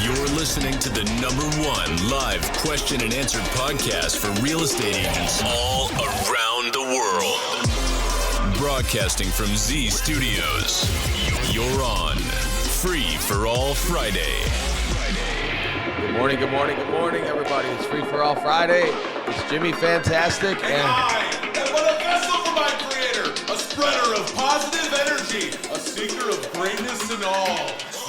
You're listening to the #1 live question and answer podcast for real estate agents all around the world. Broadcasting from Z Studios. You're on Free for All Friday. Good morning, everybody. It's Free for All Friday. It's Jimmy Fantastic. And I am a vessel for my creator, a spreader of positive energy, a seeker of greatness in all.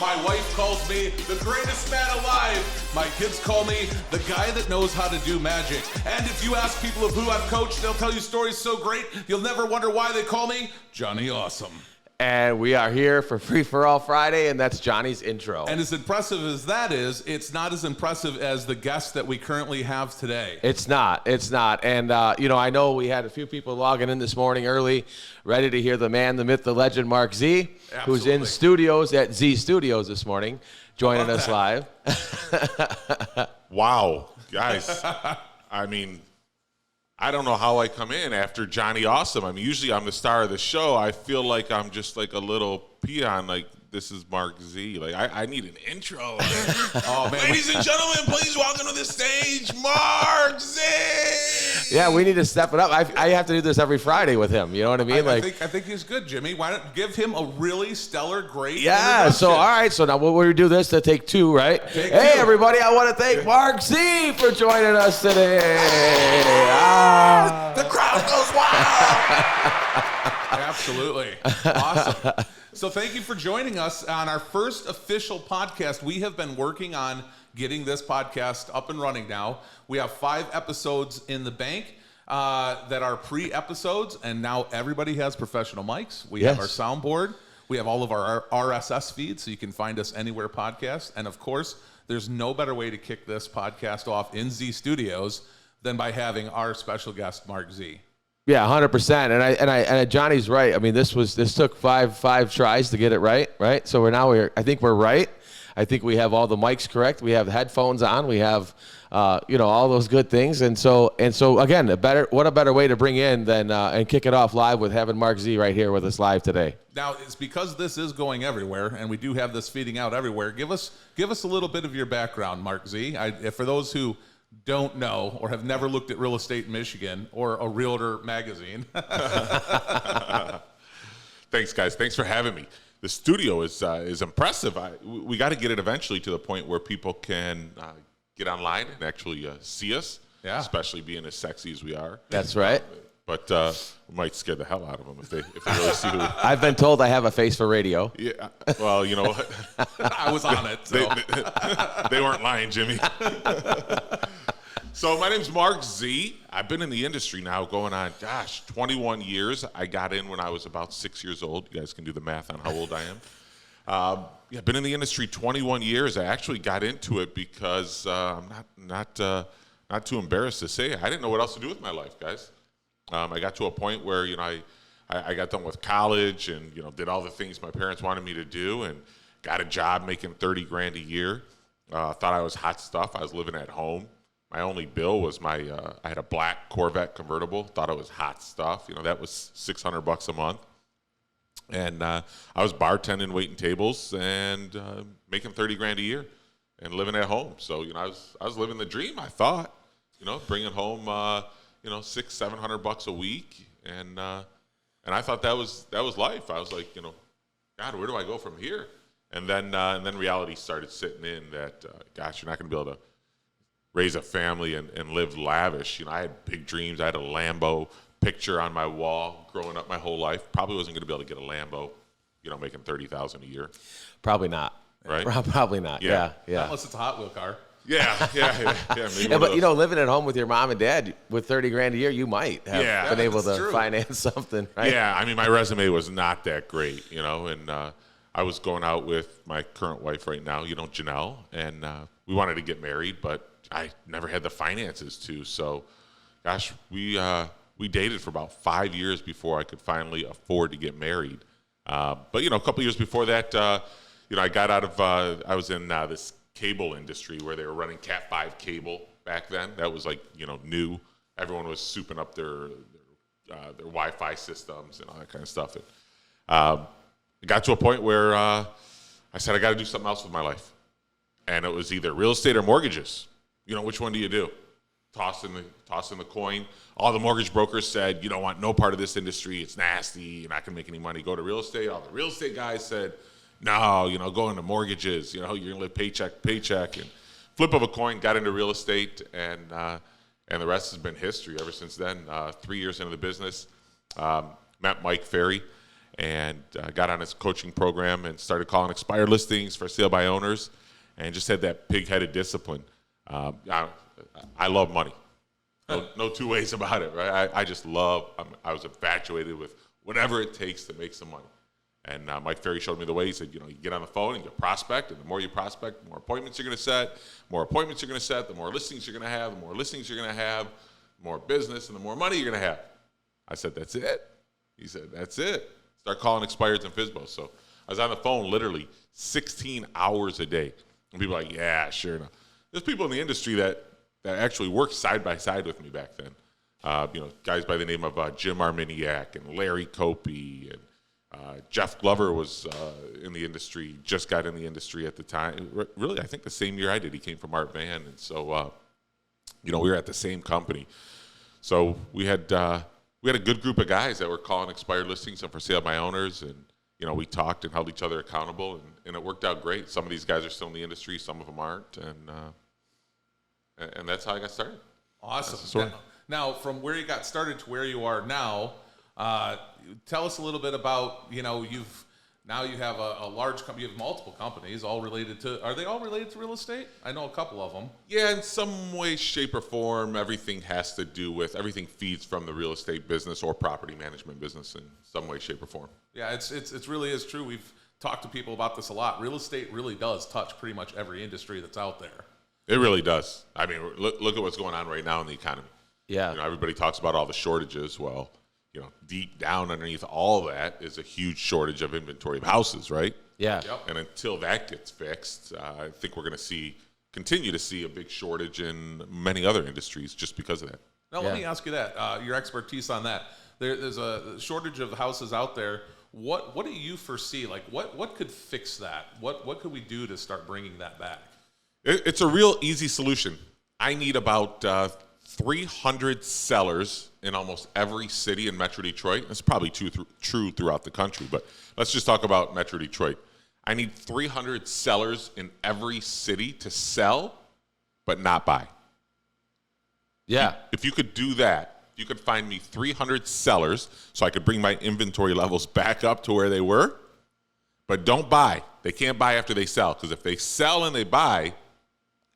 My wife calls me the greatest man alive. My kids call me the guy that knows how to do magic. And if you ask people of who I've coached, they'll tell you stories so great, you'll never wonder why they call me Johnny Awesome. And we are here for Free for All Friday, and that's Johnny's intro. And as impressive as that is, it's not as impressive as the guest that we currently have today. It's not. And, I know we had a few people logging in this morning early, ready to hear the man, the myth, the legend, Mark Z, who's in studios at Z Studios this morning, joining us live. Wow, guys. I mean, I don't know how I come in after Johnny Awesome. I mean, usually I'm the star of the show. I feel like I'm just like a little peon, like this is Mark Z. Like, I need an intro. Oh, man. Ladies and gentlemen, please welcome to the stage, Mark Z. Yeah, we need to step it up. I have to do this every Friday with him. You know what I mean? I think he's good, Jimmy. Why don't give him a really stellar, great introduction. So, all right. So now we'll do this to take two, right? Hey, everybody. I want to thank Mark Z for joining us today. The crowd goes wild. Absolutely. Awesome. So thank you for joining us on our first official podcast. We have been working on getting this podcast up and running now. We have 5 episodes in the bank that are pre-episodes, and now everybody has professional mics. We have our soundboard. We have all of our RSS feeds, so you can find us anywhere podcast. And, of course, there's no better way to kick this podcast off in Z Studios than by having our special guest, Mark Z. Yeah, 100%. And Johnny's right. I mean, this took five tries to get it right? So I think we're right. I think we have all the mics correct. We have headphones on. We have all those good things. And so again, what a better way to bring in than and kick it off live with having Mark Z right here with us live today. Now, it's because this is going everywhere, and we do have this feeding out everywhere. Give us a little bit of your background, Mark Z. For those who don't know or have never looked at real estate in Michigan or a realtor magazine. Thanks, guys. Thanks for having me. The studio is impressive. We got to get it eventually to the point where people can get online and actually see us, especially being as sexy as we are. That's right. But we might scare the hell out of them if they really see who. I've been told I have a face for radio. Yeah. Well, you know what? I was on it. So. They weren't lying, Jimmy. So my name's Mark Z. I've been in the industry now going on, 21 years. I got in when I was about 6 years old. You guys can do the math on how old I am. I've been in the industry 21 years. I actually got into it because I'm not too embarrassed to say I didn't know what else to do with my life, guys. I got to a point where I got done with college and did all the things my parents wanted me to do and got a job making $30,000 a year. Thought I was hot stuff. I was living at home. My only bill was I had a black Corvette convertible. Thought it was hot stuff. That was $600 a month. And I was bartending, waiting tables, and making $30,000 a year, and living at home. So I was living the dream. I thought, bringing home $600-700 a week, and I thought that was life. I was like, God, where do I go from here? And then reality started sitting in that, you're not going to be able to raise a family and live lavish. I had big dreams. I had a Lambo picture on my wall growing up my whole life. Probably wasn't going to be able to get a Lambo, making $30,000 a year. Probably not. Right? Probably not. Yeah. Unless it's a Hot Wheel car. Yeah. But living at home with your mom and dad with $30,000 a year, you might have been able to finance something, right? Yeah. I mean, my resume was not that great, and I was going out with my current wife right now, Janelle, and we wanted to get married, but I never had the finances to. So, we dated for about 5 years before I could finally afford to get married. But a couple years before that, I got out of I was in this cable industry where they were running Cat 5 cable back then. That was new. Everyone was souping up their Wi-Fi systems and all that kind of stuff. And it got to a point where I said I got to do something else with my life. and it was either real estate or mortgages. Which one do you do? Toss in the coin. All the mortgage brokers said, you don't want no part of this industry. It's nasty. You're not going to make any money. Go to real estate. All the real estate guys said, no, go into mortgages. You're going to live paycheck to paycheck. And flip of a coin, got into real estate, and the rest has been history ever since then. 3 years into the business, met Mike Ferry, and got on his coaching program and started calling expired listings for sale by owners, and just had that pig-headed discipline. I love money. No two ways about it, right? I just love, I was infatuated with whatever it takes to make some money. And Mike Ferry showed me the way. He said, you get on the phone and you prospect, and the more you prospect, the more appointments you're going to set. More appointments you're going to set, the more listings you're going to have. The more listings you're going to have, the more business, and the more money you're going to have. I said, that's it? He said, that's it. Start calling expireds and FSBOs. So I was on the phone literally 16 hours a day. And people are like, yeah, sure enough. There's people in the industry that actually worked side by side with me back then. Guys by the name of Jim Arminiak and Larry Copey, and Jeff Glover was in the industry, just got in the industry at the time. Really, I think the same year I did. He came from Art Van, and so we were at the same company. So we had a good group of guys that were calling expired listings and for sale by owners, and we talked and held each other accountable, and it worked out great. Some of these guys are still in the industry, some of them aren't, and that's how I got started. Awesome. Now, from where you got started to where you are now, tell us a little bit about, you have a large company, you have multiple companies, are they all related to real estate? I know a couple of them. Yeah, in some way, shape, or form, everything feeds from the real estate business or property management business in some way, shape, or form. Yeah, it's really is true. We've talked to people about this a lot. Real estate really does touch pretty much every industry that's out there. It really does. I mean, look at what's going on right now in the economy. Yeah. Everybody talks about all the shortages. Well, deep down underneath all that is a huge shortage of inventory of houses, right? Yeah. Yep. And until that gets fixed, I think we're going to continue to see a big shortage in many other industries just because of that. Now, let me ask you that, your expertise on that. There's a shortage of houses out there. What do you foresee? Like, what could fix that? What could we do to start bringing that back? It's a real easy solution. I need about 300 sellers in almost every city in Metro Detroit. That's probably true throughout the country, but let's just talk about Metro Detroit. I need 300 sellers in every city to sell, but not buy. Yeah. If you could do that, you could find me 300 sellers so I could bring my inventory levels back up to where they were, but don't buy. They can't buy after they sell, because if they sell and they buy,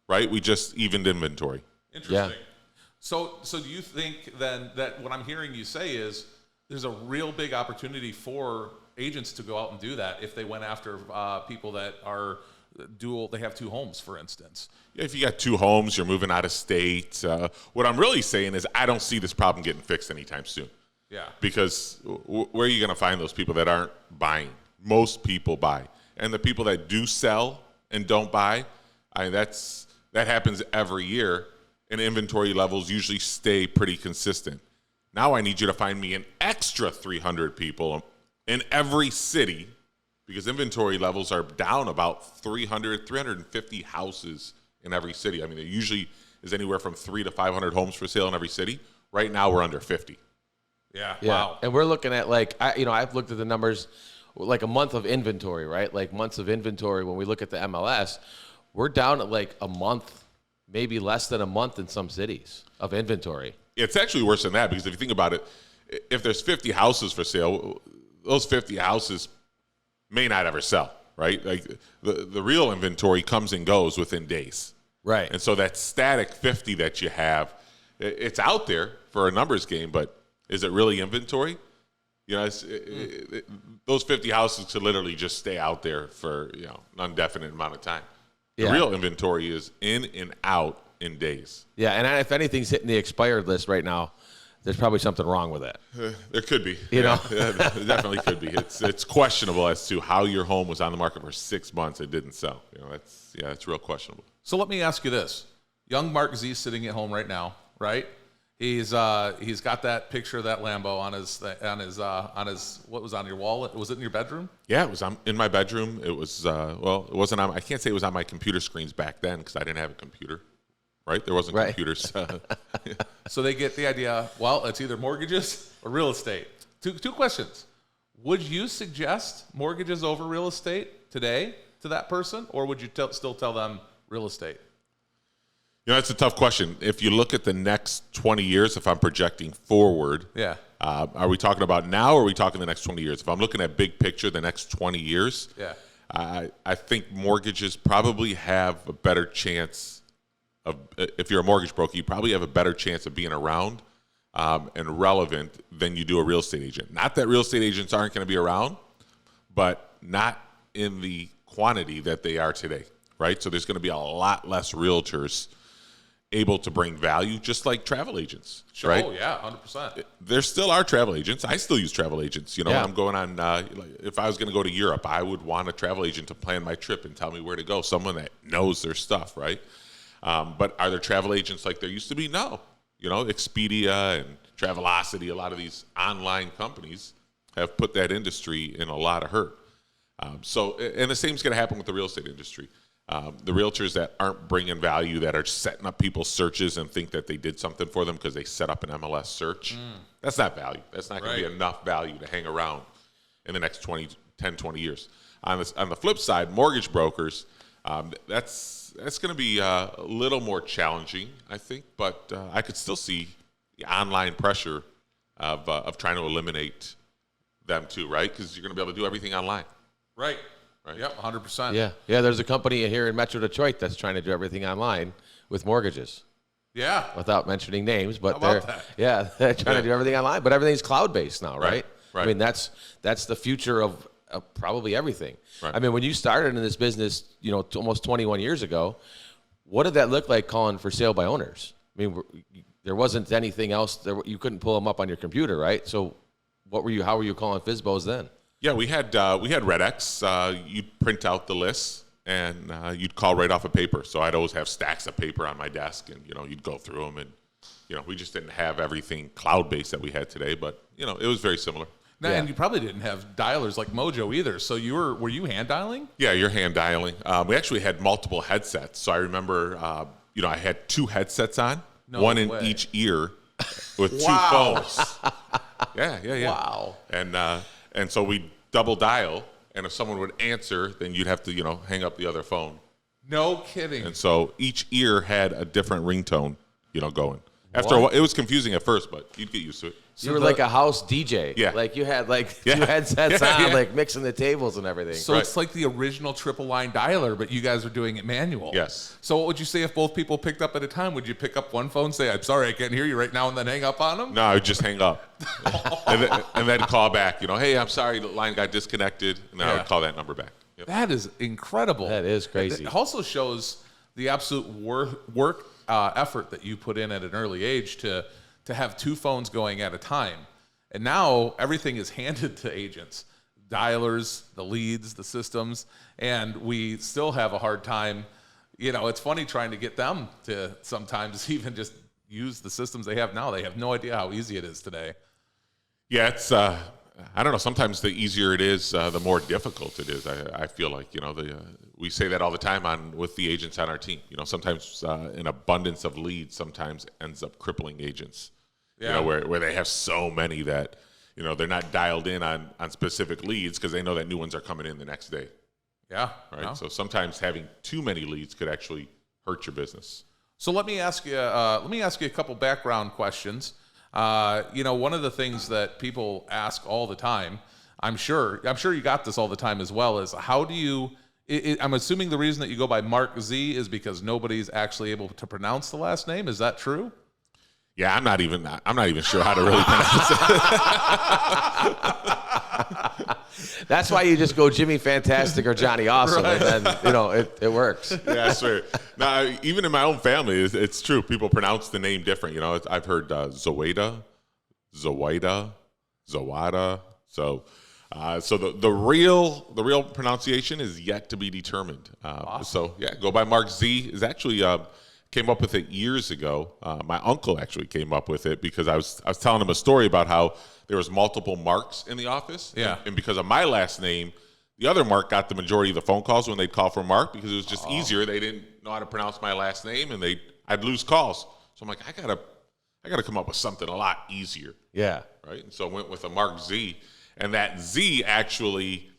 right, we just evened inventory. Interesting. Yeah. So do you think then that what I'm hearing you say is there's a real big opportunity for agents to go out and do that if they went after people that are they have two homes, for instance? Yeah, if you got two homes, you're moving out of state. What I'm really saying is I don't see this problem getting fixed anytime soon. Yeah. Because where are you going to find those people that aren't buying? Most people buy. And the people that do sell and don't buy, that happens every year. And inventory levels usually stay pretty consistent. Now I need you to find me an extra 300 people in every city, because inventory levels are down about 350 houses in every city. I mean, there usually is anywhere from 300 to 500 homes for sale in every city. Right now we're under 50. Yeah. Wow. And we're looking at I've looked at the numbers, like a month of inventory, right? Like months of inventory. When we look at the MLS, we're down at like a month, maybe less than a month in some cities of inventory. It's actually worse than that, because if you think about it, if there's 50 houses for sale, those 50 houses may not ever sell, right? Like the real inventory comes and goes within days. Right. And so that static 50 that you have, it's out there for a numbers game, but is it really inventory? Those 50 houses could literally just stay out there for an indefinite amount of time. The real inventory is in and out in days. Yeah, and if anything's hitting the expired list right now, there's probably something wrong with it. There could be. Yeah, it definitely could be. It's questionable as to how your home was on the market for 6 months and didn't sell. It's real questionable. So let me ask you this. Young Mark Z sitting at home right now, right? He's got that picture of that Lambo on his what was on your wall? Was it in your bedroom? Yeah, it was in my bedroom. It was it wasn't on. I can't say it was on my computer screens back then because I didn't have a computer. Right, there wasn't computers. So they get the idea. Well, it's either mortgages or real estate. Two questions. Would you suggest mortgages over real estate today to that person, or would you still tell them real estate? That's a tough question. If you look at the next 20 years, if I'm projecting forward, are we talking about now or are we talking the next 20 years? If I'm looking at big picture, the next 20 years, I think mortgages probably have a better chance of, if you're a mortgage broker, you probably have a better chance of being around and relevant than you do a real estate agent. Not that real estate agents aren't going to be around, but not in the quantity that they are today, right? So there's going to be a lot less realtors able to bring value, just like travel agents, right? Oh, yeah, 100%. There still are travel agents. I still use travel agents. I'm going on, if I was going to go to Europe, I would want a travel agent to plan my trip and tell me where to go, someone that knows their stuff, right? But are there travel agents like there used to be? No. Expedia and Travelocity, a lot of these online companies have put that industry in a lot of hurt. And the same is going to happen with the real estate industry. The realtors that aren't bringing value, that are setting up people's searches and think that they did something for them because they set up an MLS search, that's not value. That's not going to be enough value to hang around in the next 20 years. On the flip side, mortgage brokers, that's going to be a little more challenging, I think, but I could still see the online pressure of trying to eliminate them too, right? Because you're going to be able to do everything online. Right. Yep, 100%. Yeah. There's a company here in Metro Detroit that's trying to do everything online with mortgages. Yeah. Without mentioning names, but they're trying to do everything online, but everything's cloud-based now, right? Right. I mean, that's the future of probably everything. Right. I mean, when you started in this business, almost 21 years ago, what did that look like calling for sale by owners? I mean, there wasn't anything else. You couldn't pull them up on your computer, right? So how were you calling FSBOs then? Yeah, we had RedX. You'd print out the lists, and you'd call right off of paper. So I'd always have stacks of paper on my desk, and you'd go through them, and we just didn't have everything cloud-based that we had today, but it was very similar. Now, and you probably didn't have dialers like Mojo either. So were you hand dialing? Yeah, you're hand dialing. We actually had multiple headsets. So I remember, I had 2 headsets on, one in each ear, with 2 phones. Yeah. Wow. And so we double dial, and if someone would answer, then you'd have to, hang up the other phone. No kidding. And so each ear had a different ringtone, going. After a while, it was confusing at first, but you'd get used to it. So you were like a house DJ. Yeah. Like you had 2 headsets on, like mixing the tables and everything. So it's like the original triple line dialer, but you guys are doing it manual. Yes. So what would you say if both people picked up at a time? Would you pick up one phone, say, "I'm sorry, I can't hear you right now," and then hang up on them? No, I would just hang up. and then call back, "Hey, I'm sorry, the line got disconnected." And then I would call that number back. Yep. That is incredible. That is crazy. It also shows the absolute work effort that you put in at an early age to have 2 phones going at a time. And now everything is handed to agents, dialers, the leads, the systems, and we still have a hard time. It's funny trying to get them to sometimes even just use the systems they have now. They have no idea how easy it is today. Yeah, it's I don't know. Sometimes the easier it is, the more difficult it is. I feel like we say that all the time with the agents on our team. Sometimes an abundance of leads sometimes ends up crippling agents. Yeah. Where they have so many that they're not dialed in on specific leads because they know that new ones are coming in the next day. Yeah. Right. No. So sometimes having too many leads could actually hurt your business. So let me ask you a couple background questions. One of the things that people ask all the time, I'm sure you got this all the time as well, is how do you? I'm assuming the reason that you go by Mark Z is because nobody's actually able to pronounce the last name. Is that true? Yeah, I'm not even sure how to really pronounce it. That's why you just go Jimmy Fantastic or Johnny Awesome, right. And then it works. Yeah, I swear. Now, even in my own family, it's true. People pronounce the name different. I've heard Zoida, Zawida, Zawada. So the real pronunciation is yet to be determined. Awesome. So yeah, go by Mark Z. Is actually came up with it years ago. My uncle actually came up with it because I was telling him a story about how there was multiple Marks in the office. Yeah. And because of my last name, the other Mark got the majority of the phone calls when they'd call for Mark because it was just easier. They didn't know how to pronounce my last name, and I'd lose calls. So I'm like, I gotta come up with something a lot easier. Yeah. Right. And so I went with a Mark Z, and that Z actually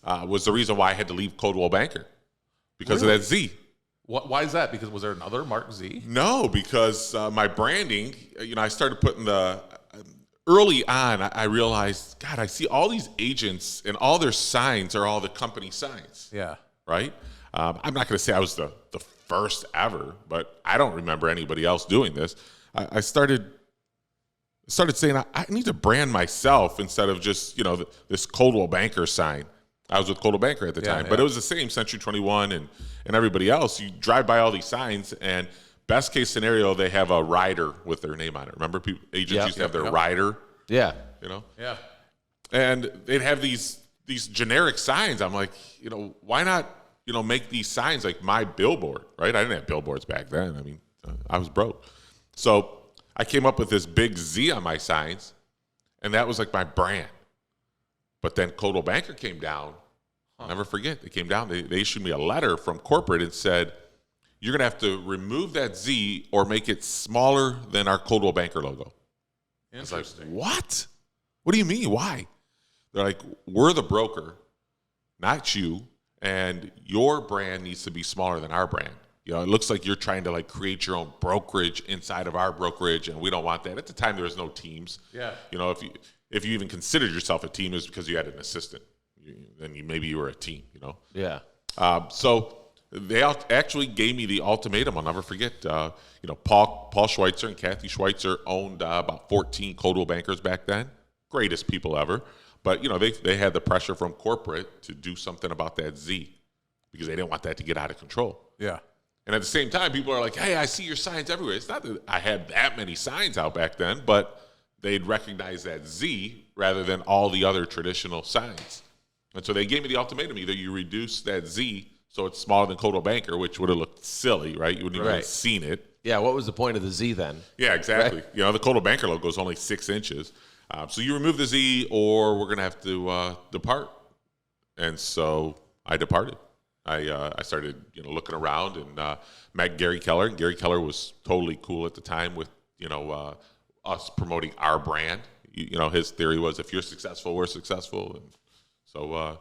was the reason why I had to leave Coldwell Banker because of that Z. Why is that? Because was there another Mark Z? No, because my branding, I started putting early on, I realized, God, I see all these agents and all their signs are all the company signs. Yeah. Right? I'm not going to say I was the first ever, but I don't remember anybody else doing this. I started saying, I need to brand myself instead of just, this Coldwell Banker sign. I was with Coldwell Banker at the time, but it was the same, Century 21 and everybody else. You drive by all these signs, and best case scenario, they have a rider with their name on it. Remember, agents used to have their rider? Yeah. Yeah. And they'd have these generic signs. I'm like, why not, make these signs like my billboard, right? I didn't have billboards back then. I mean, I was broke. So I came up with this big Z on my signs, and that was like my brand. But then Coldwell Banker came down. I'll never forget. They came down. They issued me a letter from corporate and said, you're going to have to remove that Z or make it smaller than our Coldwell Banker logo. Interesting. I was like, what? What do you mean? Why? They're like, we're the broker, not you, and your brand needs to be smaller than our brand. It looks like you're trying to create your own brokerage inside of our brokerage, and we don't want that. At the time, there was no teams. Yeah. If you even considered yourself a team, it was because you had an assistant. Then maybe you were a team, Yeah. So they actually gave me the ultimatum. I'll never forget. Paul Schweitzer and Kathy Schweitzer owned about 14 Coldwell Bankers back then. Greatest people ever. But, they had the pressure from corporate to do something about that Z because they didn't want that to get out of control. Yeah. And at the same time, people are like, hey, I see your signs everywhere. It's not that I had that many signs out back then, but they'd recognize that Z rather than all the other traditional signs. And so they gave me the ultimatum. Either you reduce that Z so it's smaller than Coldwell Banker, which would have looked silly, right? You wouldn't even have seen it. Yeah, what was the point of the Z then? Yeah, exactly. Right? The Coldwell Banker logo is only 6 inches. So you remove the Z or we're going to have to depart. And so I departed. I started looking around and met Gary Keller. Gary Keller was totally cool at the time with us promoting our brand. His theory was if you're successful, we're successful. And so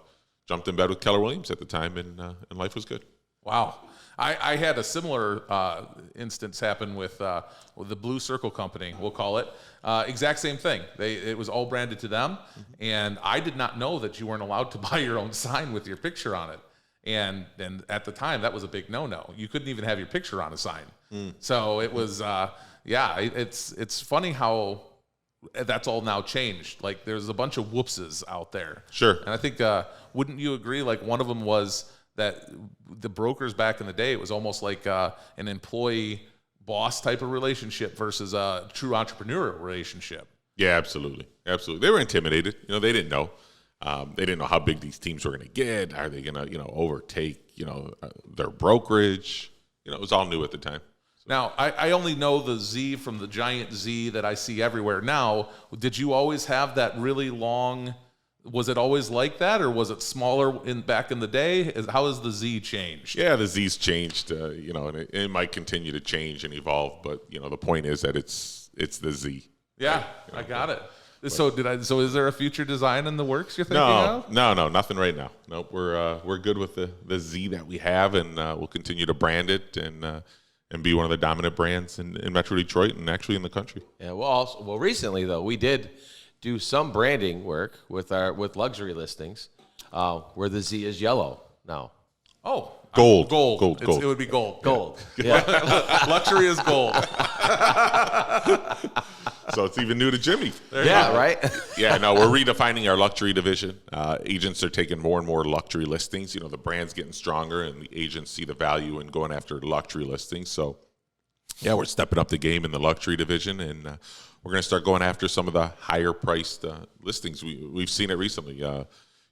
jumped in bed with Keller Williams at the time, and life was good. Wow. I had a similar instance happen with the Blue Circle Company, we'll call it. Exact same thing. It was all branded to them, and I did not know that you weren't allowed to buy your own sign with your picture on it. And at the time, that was a big no-no. You couldn't even have your picture on a sign. So it was, it's funny how that's all now changed. There's a bunch of whoopses out there. Sure. And I think, wouldn't you agree? One of them was that the brokers back in the day, it was almost like an employee-boss type of relationship versus a true entrepreneurial relationship. Yeah, absolutely. Absolutely. They were intimidated. They didn't know. They didn't know how big these teams were going to get. Are they going to, overtake, their brokerage? It was all new at the time. Now, I only know the Z from the giant Z that I see everywhere now. Did you always have that really long? Was it always like that, or was it smaller back in the day? How has the Z changed? Yeah, the Z's changed, and it might continue to change and evolve. But the point is that it's the Z. Yeah, I got it. So is there a future design in the works you're thinking of? No, nothing right now. Nope, we're good with the Z that we have, and we'll continue to brand it and be one of the dominant brands in Metro Detroit and actually in the country. Yeah. Well, recently though, we did do some branding work with luxury listings, where the Z is yellow now. Oh, gold. It would be gold. Gold. Yeah. Luxury is gold. So it's even new to Jimmy. Yeah, right? Yeah, no, we're redefining our luxury division. Agents are taking more and more luxury listings. The brand's getting stronger, and the agents see the value in going after luxury listings. So, yeah, we're stepping up the game in the luxury division, and we're going to start going after some of the higher-priced listings. We've seen it recently.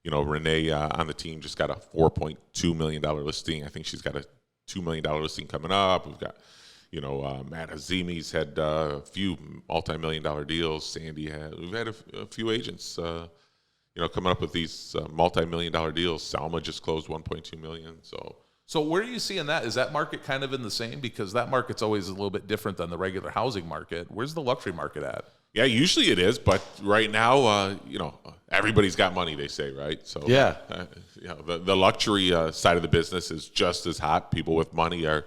Renee on the team just got a $4.2 million listing. I think she's got a $2 million listing coming up. We've got Matt Azimi's had a few multi-million-dollar deals. Sandy we've had a few agents, coming up with these multi-million-dollar deals. Salma just closed $1.2 million. So where are you seeing that? Is that market kind of in the same? Because that market's always a little bit different than the regular housing market. Where's the luxury market at? Yeah, usually it is, but right now, everybody's got money, they say, right? So yeah, the luxury side of the business is just as hot. People with money are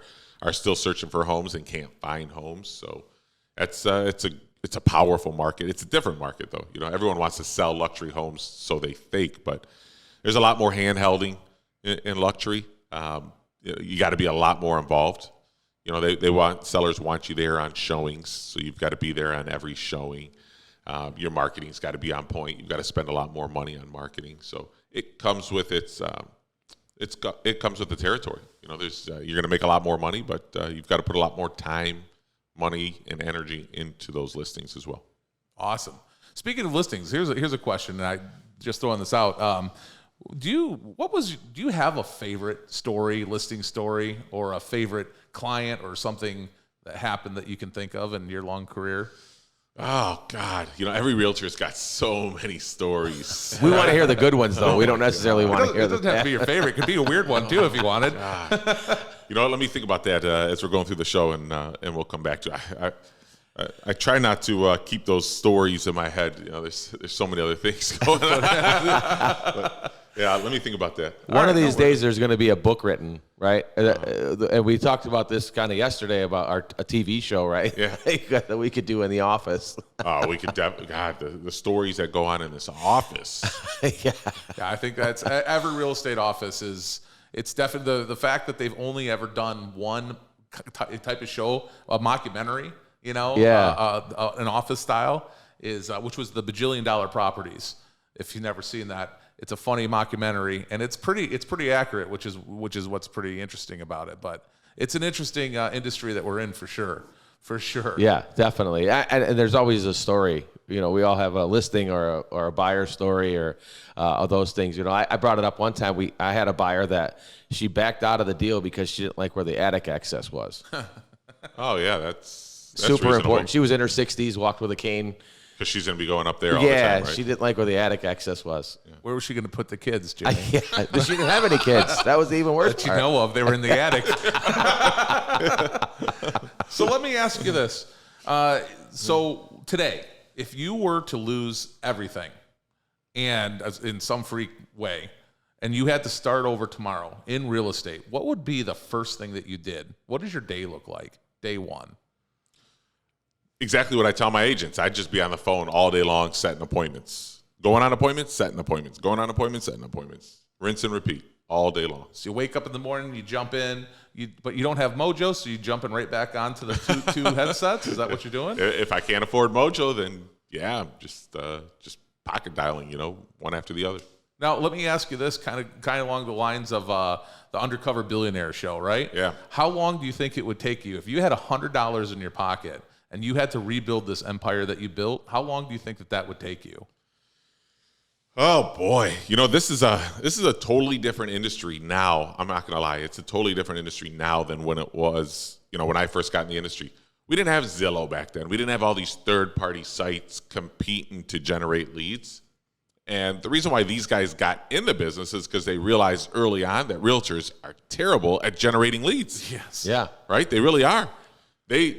still searching for homes and can't find homes. So it's a powerful market. It's a different market, though. Everyone wants to sell luxury homes, so they think, but there's a lot more hand-holding in luxury. You got to be a lot more involved. Sellers want you there on showings, so you've got to be there on every showing. Your marketing's got to be on point. You've got to spend a lot more money on marketing. So it comes with it comes with the territory. You're going to make a lot more money, but you've got to put a lot more time, money, and energy into those listings as well. Awesome. Speaking of listings, here's a question, and I just throwing this out. Do you have a favorite listing story, or a favorite client, or something that happened that you can think of in your long career? Oh God, every realtor's got so many stories. We want to hear the good ones, though. We don't necessarily want to hear it doesn't have to be your favorite. It could be a weird one too if you wanted. Let me think about that as we're going through the show, and we'll come back to it. I try not to keep those stories in my head. There's so many other things going on. But, yeah, let me think about that. One of these days, there's going to be a book written, right? And we talked about this kind of yesterday about a TV show, right? Yeah. That we could do in the office. Oh, we could definitely. God, the stories that go on in this office. Yeah, I think that's every real estate office is. It's definitely the fact that they've only ever done one type of show, a mockumentary. An office style is which was the Bajillion Dollar Properties. If you've never seen that. It's a funny mockumentary, and it's pretty accurate, which is what's pretty interesting about it. But it's an interesting industry that we're in for sure. Yeah, definitely. And there's always a story. We all have a listing or a buyer story or those things. I brought it up one time. I had a buyer that she backed out of the deal because she didn't like where the attic access was. Oh yeah, that's super reasonable. Important. She was in her 60s, walked with a cane. Because she's going to be going up there all the time, right? Yeah, she didn't like where the attic access was. Yeah. Where was she going to put the kids, Jimmy? She didn't have any kids. That was the even worse that you know of. They were in the attic. So let me ask you this. So today, if you were to lose everything, and in some freak way, and you had to start over tomorrow in real estate, what would be the first thing that you did? What does your day look like, day one? Exactly what I tell my agents. I'd just be on the phone all day long, setting appointments. Going on appointments, setting appointments. Going on appointments, setting appointments. Rinse and repeat all day long. So you wake up in the morning, you jump in, but you don't have Mojo, so you're jumping right back onto the two headsets? Is that what you're doing? If I can't afford Mojo, then yeah, just pocket dialing, one after the other. Now, let me ask you this, kind of along the lines of the Undercover Billionaire show, right? Yeah. How long do you think it would take you if you had $100 in your pocket and you had to rebuild this empire that you built? How long do you think that would take you? Oh boy, this is a totally different industry now. I'm not gonna lie, it's a totally different industry now than when it was, when I first got in the industry. We didn't have Zillow back then. We didn't have all these third-party sites competing to generate leads. And the reason why these guys got in the business is because they realized early on that realtors are terrible at generating leads. Yes. Yeah. Right? They really are. They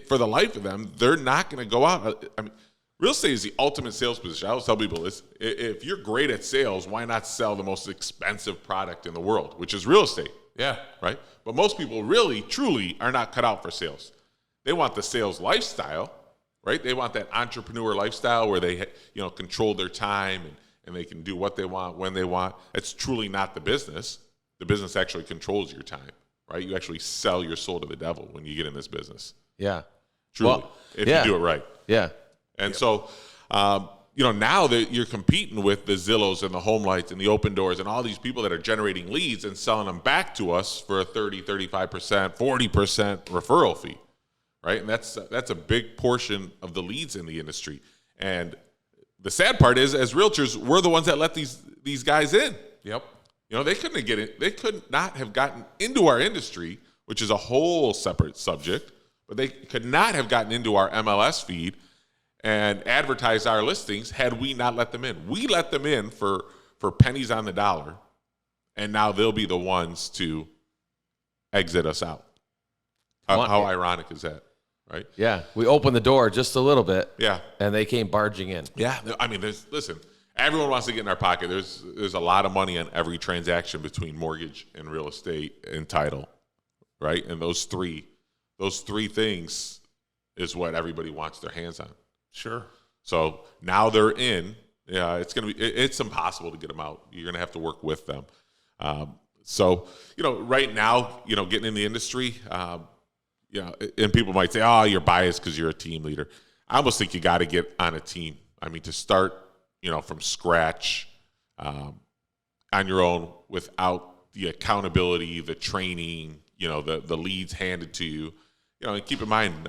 for the life of them, they're not going to go out. I mean, real estate is the ultimate sales position. I always tell people this: if you're great at sales, why not sell the most expensive product in the world, which is real estate? Yeah. Right? But most people really, truly are not cut out for sales. They want the sales lifestyle, right? They want that entrepreneur lifestyle where they, control their time and they can do what they want when they want. It's truly not the business. The business actually controls your time, right? You actually sell your soul to the devil when you get in this business. Yeah. Truly, if you do it right. Yeah. And so, now that you're competing with the Zillows and the Home Lights and the Open Doors and all these people that are generating leads and selling them back to us for a 30, 35%, 40% referral fee, right? And that's a big portion of the leads in the industry. And the sad part is, as realtors, we're the ones that let these guys in. Yep. They could not have gotten into our industry, which is a whole separate subject. but they could not have gotten into our MLS feed and advertised our listings had we not let them in. We let them in for pennies on the dollar, and now they'll be the ones to exit us out. How ironic is that, right? Yeah, we opened the door just a little bit. Yeah. And they came barging in. Yeah, I mean, listen, everyone wants to get in our pocket. There's a lot of money on every transaction between mortgage and real estate and title, right? And those three things is what everybody wants their hands on. Sure. So now they're in. Yeah, it's impossible to get them out. You're gonna have to work with them. So right now, getting in the industry, and people might say, "Oh, you're biased because you're a team leader." I almost think you got to get on a team. I mean, to start, from scratch, on your own without the accountability, the training, the leads handed to you. And keep in mind,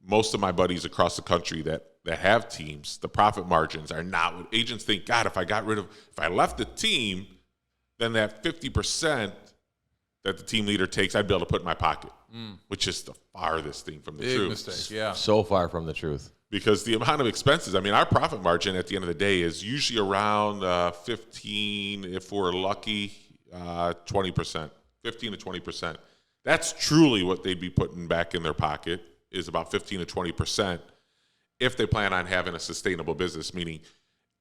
most of my buddies across the country that have teams, the profit margins are not what agents think. God, if I left the team, then that 50% that the team leader takes, I'd be able to put in my pocket, which is the farthest thing from the Big truth. mistake, yeah. So far from the truth. Because the amount of expenses, I mean, our profit margin at the end of the day is usually around 15, if we're lucky, 20%, 15 to 20%. That's truly what they'd be putting back in their pocket, is about 15 to 20% if they plan on having a sustainable business, meaning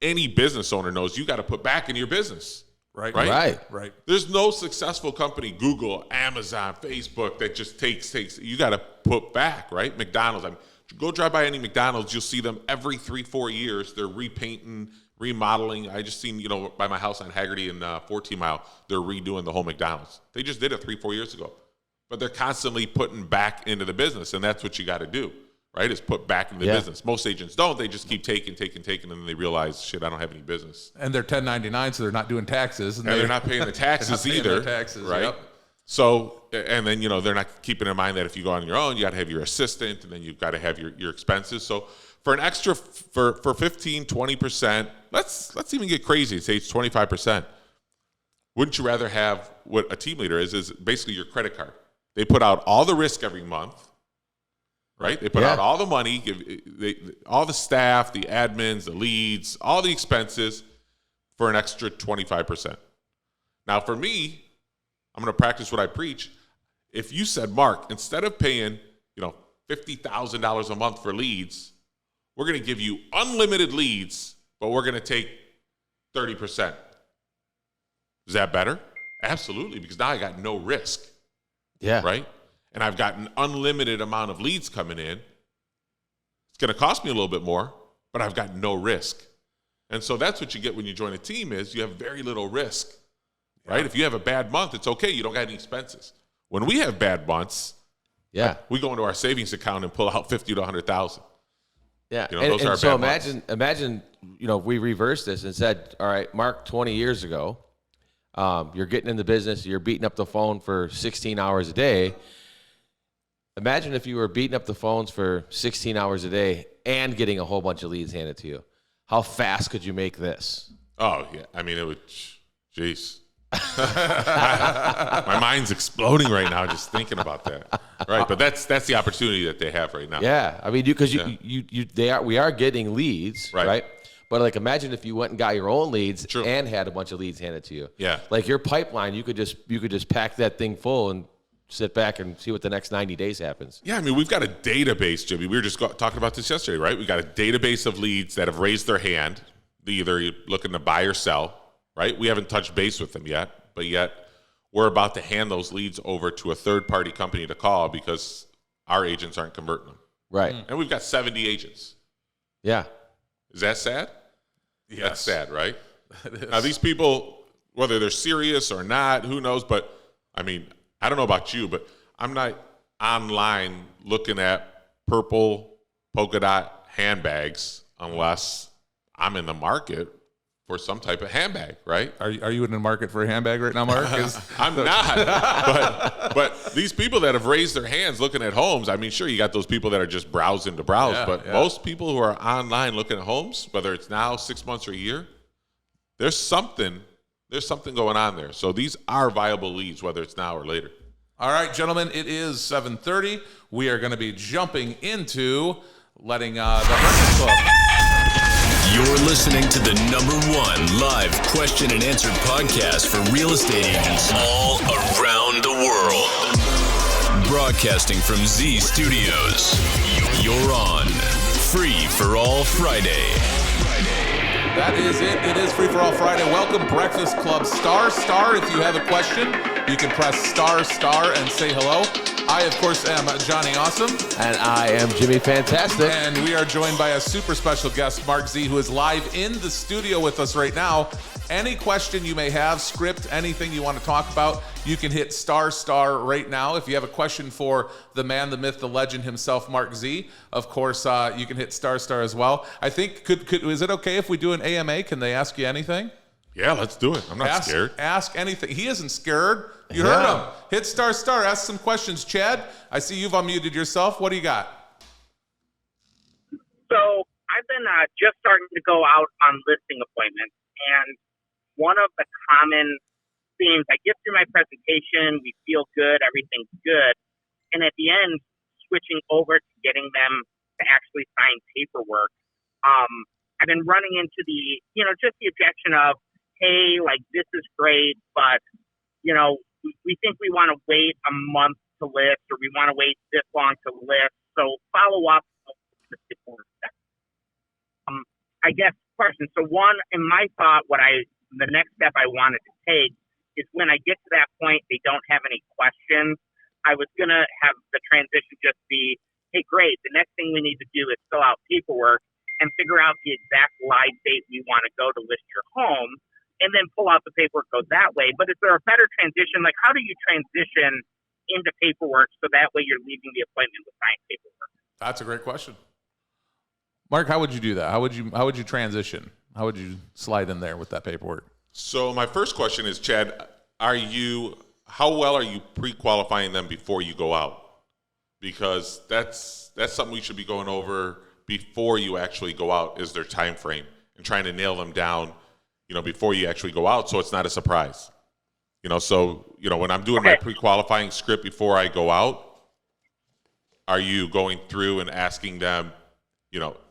any business owner knows you got to put back into your business. Right. There's no successful company, Google, Amazon, Facebook, that just takes. You got to put back, right? McDonald's. Go drive by any McDonald's, you'll see them every 3-4 years. They're repainting, remodeling. I just seen, by my house on Haggerty and 14 Mile, they're redoing the whole McDonald's. They just did it 3-4 years ago. But they're constantly putting back into the business, and that's what you got to do, right, is put back into the business. Most agents don't. They just keep taking, and then they realize, shit, I don't have any business. And they're 1099, so they're not doing taxes. And they're not paying the taxes either. Right? Yep. So, and then, they're not keeping in mind that if you go on your own, you got to have your assistant, and then you've got to have your expenses. So for an extra, for 15, 20%, let's even get crazy. Say it's 25%. Wouldn't you rather have what a team leader is basically your credit card? They put out all the risk every month, right? They put out all the money, all the staff, the admins, the leads, all the expenses for an extra 25%. Now, for me, I'm going to practice what I preach. If you said, Mark, instead of paying, $50,000 a month for leads, we're going to give you unlimited leads, but we're going to take 30%. Is that better? Absolutely, because now I got no risk. Yeah. Right? And I've got an unlimited amount of leads coming in. It's going to cost me a little bit more, but I've got no risk. And so that's what you get when you join a team, is you have very little risk. Right? If you have a bad month, it's okay. You don't got any expenses. When we have bad months, we go into our savings account and pull out 50 to 100,000. Yeah. Those are so bad months. imagine, if we reversed this and said, all right, Mark, 20 years ago, you're getting in the business, you're beating up the phone for 16 hours a day. Imagine if you were beating up the phones for 16 hours a day and getting a whole bunch of leads handed to you. How fast could you make this? Oh, yeah. I mean, it would, jeez. My mind's exploding right now just thinking about that. Right, but that's the opportunity that they have right now. Yeah, I mean, because we are getting leads, right? But imagine if you went and got your own leads and had a bunch of leads handed to you. Yeah, your pipeline, you could just pack that thing full and sit back and see what the next 90 days happens. Yeah, I mean, we've got a database, Jimmy. We were just talking about this yesterday, right? We got a database of leads that have raised their hand. They're either looking to buy or sell. Right? We haven't touched base with them yet, but yet we're about to hand those leads over to a third-party company to call because our agents aren't converting them. Right. And we've got 70 agents. Yeah. Is that sad? Yes. That's sad, right? Now, these people, whether they're serious or not, who knows? But, I mean, I don't know about you, but I'm not online looking at purple polka dot handbags unless I'm in the market for some type of handbag, right? Are you in the market for a handbag right now, Mark? I'm not. But these people that have raised their hands looking at homes, I mean, sure, you got those people that are just browsing to browse, but most people who are online looking at homes, whether it's now, 6 months, or a year, there's something going on there. So these are viable leads, whether it's now or later. All right, gentlemen, it is 7:30. We are going to be jumping into letting the Breakfast Club. You're listening to the #1 live question and answer podcast for real estate agents all around the world. Broadcasting from Z Studios. You're on Free for All Friday. That is it. It is Free for All Friday. Welcome, Breakfast Club. Star. If you have a question, you can press star and say hello. I, of course, am Johnny Awesome. And I am Jimmy Fantastic. And we are joined by a super special guest, Mark Z, who is live in the studio with us right now. Any question you may have, script, anything you want to talk about, you can hit star right now. If you have a question for the man, the myth, the legend himself, Mark Z, of course, you can hit star as well. I think, is it okay if we do an AMA? Can they ask you anything? Yeah, let's do it. I'm not scared. Ask anything. He isn't scared. You heard him. Hit star. Ask some questions. Chad, I see you've unmuted yourself. What do you got? So I've been just starting to go out on listing appointments, and one of the common themes, I get through my presentation, we feel good, everything's good, and at the end, switching over to getting them to actually sign paperwork, I've been running into the, just the objection of, hey, like, this is great, but, we think we want to wait a month to list, or we want to wait this long to list, so follow up. I guess question. So one, in my thought, the next step I wanted to take is when I get to that point, they don't have any questions. I was going to have the transition just be, hey, great, the next thing we need to do is fill out paperwork and figure out the exact live date we want to go to list your home, and then pull out the paperwork, go that way. But is there a better transition? Like, how do you transition into paperwork so that way you're leaving the appointment with signed paperwork? That's a great question. Mark, how would you do that? How would you transition? How would you slide in there with that paperwork? So my first question is, Chad, how well are you pre-qualifying them before you go out? Because that's something we should be going over before you actually go out, is their time frame, and trying to nail them down, before you actually go out, so it's not a surprise. When I'm doing my pre-qualifying script before I go out, are you going through and asking them,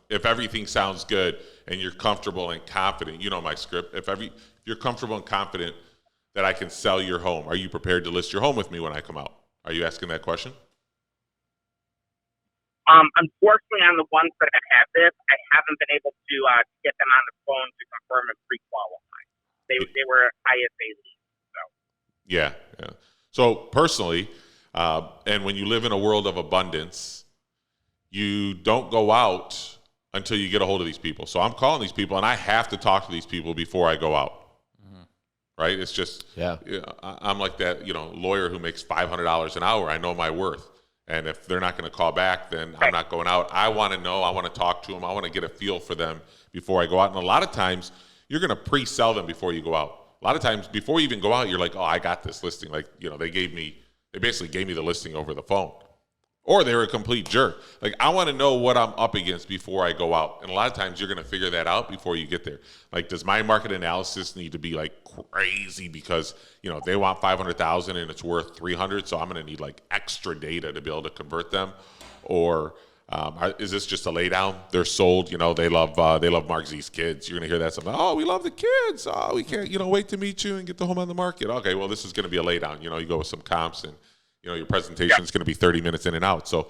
if everything sounds good and you're comfortable and confident, my script, if you're comfortable and confident that I can sell your home, are you prepared to list your home with me when I come out? Are you asking that question? Unfortunately, on the ones that have had this, I haven't been able to get them on the phone to confirm and pre-qualify. They were ISA leads. So. Yeah. So personally, and when you live in a world of abundance, you don't go out until you get a hold of these people. So I'm calling these people, and I have to talk to these people before I go out. Mm-hmm. Right? It's just, I'm like that, lawyer who makes $500 an hour. I know my worth. And if they're not going to call back, then I'm not going out. I want to know. I want to talk to them. I want to get a feel for them before I go out. And a lot of times, you're going to pre-sell them before you go out. A lot of times, before you even go out, you're like, oh, I got this listing. Like, they basically gave me the listing over the phone. Or they were a complete jerk. Like, I want to know what I'm up against before I go out. And a lot of times, you're going to figure that out before you get there. Like, does my market analysis need to be, like, crazy because, they want $500,000 and it's worth $300, so I'm going to need, like, extra data to be able to convert them? Or is this just a lay down? They're sold. They love Mark Z's kids. You're going to hear that something. Oh, we love the kids. Oh, we can't, wait to meet you and get the home on the market. Okay, well, this is going to be a lay down. You go with some comps, and your presentation is going to be 30 minutes in and out. So,